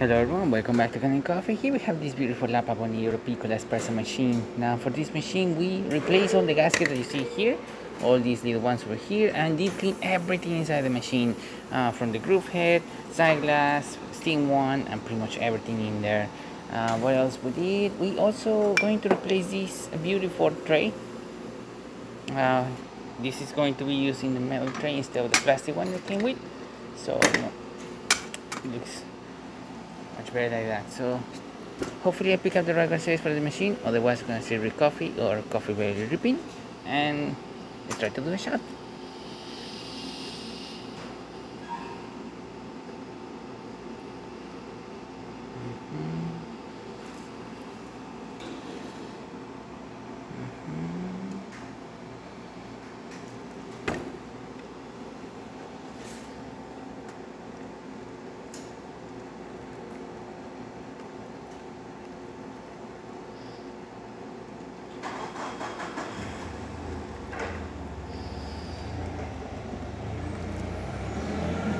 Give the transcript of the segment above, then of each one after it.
Hello everyone, welcome back to Canning Coffee. Here we have this beautiful La Pavoni Piccola espresso machine. Now for this machine we replace all the gaskets that you see here, all these little ones over here, and deep clean everything inside the machine, from the groove head, side glass, steam one, and pretty much everything in there. What else we did? We also going to replace this beautiful tray. This is going to be using the metal tray instead of the plastic one that came with, so it looks much better like that. So hopefully I pick up the right size for the machine, otherwise I'm gonna serve you coffee or coffee very ripping, and let's try to do a shot.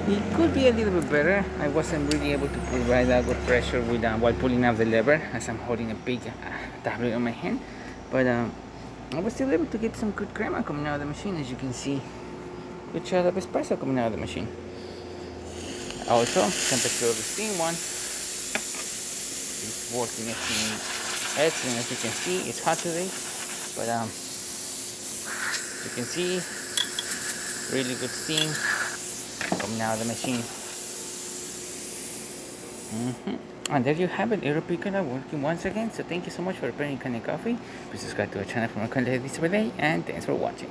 It could be a little bit better. I wasn't really able to provide that good pressure with while pulling out the lever, as I'm holding a big tablet in my hand. But I was still able to get some good crema coming out of the machine, as you can see. Good shot of espresso coming out of the machine. Also, temperature of the steam one is working excellent. As you can see, it's hot today, but you can see really good steam coming out of the machine. And there you have it, Piccola working once again. So thank you so much for preparing Canning Coffee. Please subscribe to our channel for more content this every day, and thanks for watching.